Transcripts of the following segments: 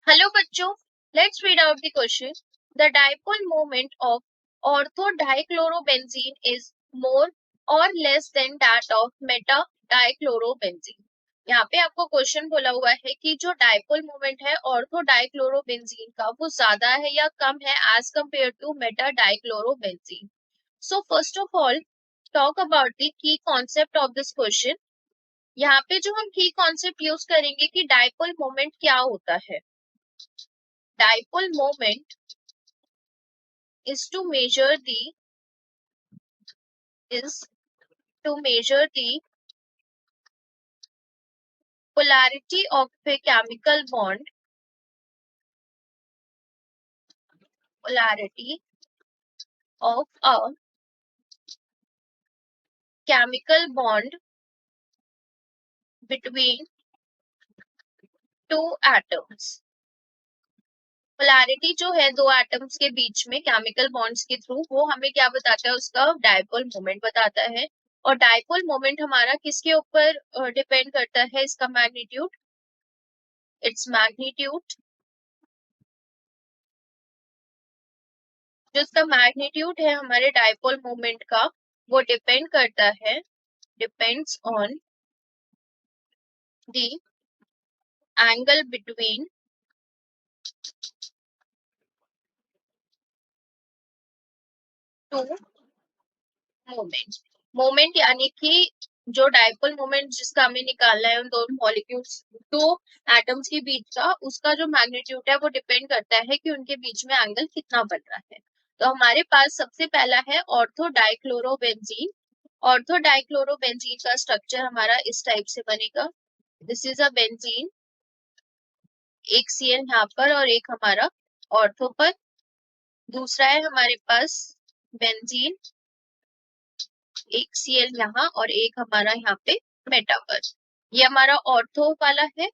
Hello बच्चों, let's read out the question. The dipole moment of ortho dichlorobenzene is more or less than that of meta dichlorobenzene. यहाँ पे आपको question बोला हुआ है कि जो डाइपोल मोमेंट है ऑर्थो डाइक्लोरोबेंजीन का वो ज्यादा है या कम है as compare to meta dichlorobenzene. So first of all talk about the key concept of this question. यहाँ पे जो हम की कॉन्सेप्ट यूज करेंगे कि डाइपोल मोमेंट क्या होता है. Dipole moment is to measure the polarity of a chemical bond, polarity of a chemical bond between two atoms. Polarity जो है दो एटम्स के बीच में केमिकल बॉन्ड्स के थ्रू, वो हमें क्या बताता है, उसका डाइपोल मोमेंट बताता है. और डाइपोल मोमेंट हमारा किसके ऊपर डिपेंड करता है, इसका मैग्नीट्यूड. इट्स मैग्नीट्यूड, जो इसका मैग्नीट्यूड है हमारे डाइपोल मोमेंट का, वो डिपेंड करता है, depends on the angle between two moment. Moment यानी कि जो डाइपोल मोमेंट जिसका हमें निकालना है उन दोनों मॉलिक्यूल्स, दो एटम्स के बीच का, उसका जो मैग्नीट्यूड है वो डिपेंड करता है कि उनके बीच में एंगल कितना बन रहा है. तो हमारे पास सबसे पहला है ऑर्थो डाइक्लोरोबेंजीन. ऑर्थो डाइक्लोरोबेंजीन का स्ट्रक्चर हमारा इस टाइप से बनेगा. दिस इज अ बेंजीन, एक सीएन यहाँ पर और एक हमारा ऑर्थो पर. दूसरा है हमारे पास बेंजीन, एक सीएल यहाँ और एक हमारा यहाँ पे मेटा पर. ये हमारा ऑर्थो वाला है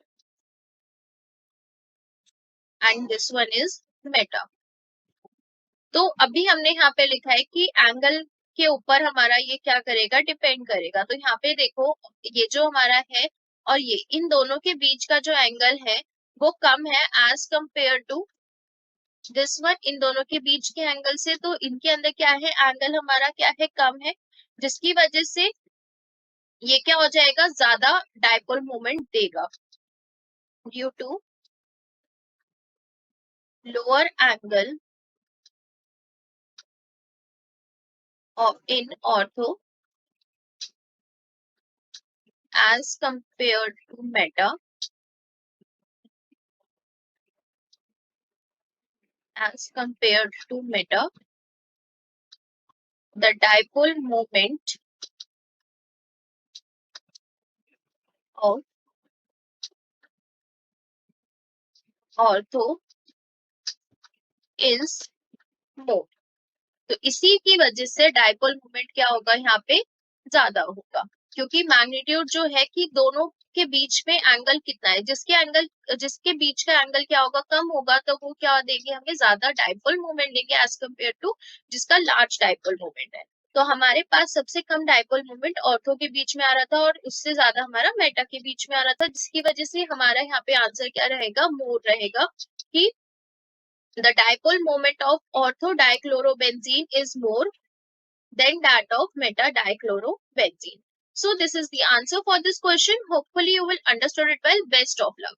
and this one is Meta. तो अभी हमने यहाँ पे लिखा है कि एंगल के ऊपर हमारा ये क्या करेगा, डिपेंड करेगा. तो यहाँ पे देखो, ये जो हमारा है और ये, इन दोनों के बीच का जो एंगल है वो कम है as compare to this one. इन दोनों के बीच के एंगल से, तो इनके अंदर क्या है, एंगल हमारा क्या है, कम है, जिसकी वजह से ये क्या हो जाएगा, ज्यादा डाइपोल मोमेंट देगा. Due to lower angle in ortho as compared to meta, as compared to meta, the dipole moment of ortho is more. तो इसी की वजह से डाइपोल मोमेंट क्या होगा, यहाँ पे ज्यादा होगा, क्योंकि मैग्नीट्यूड जो है कि दोनों के बीच में एंगल कितना है, जिसके बीच का एंगल क्या होगा, कम होगा, तो वो क्या देंगे, हमें ज्यादा डाइपोल मोमेंट देंगे एज कम्पेयर टू जिसका लार्ज डाइपोल मोमेंट है. तो हमारे पास सबसे कम डाइपोल मोमेंट ऑर्थो के बीच में आ रहा था और उससे ज्यादा हमारा मेटा के बीच में आ रहा था, जिसकी वजह से हमारा यहाँ पे आंसर क्या रहेगा, मोर रहेगा, कि the dipole moment of ortho-dichlorobenzene is more than that of meta-dichlorobenzene. So this is the answer for this question. Hopefully you will understand it well. Best of luck.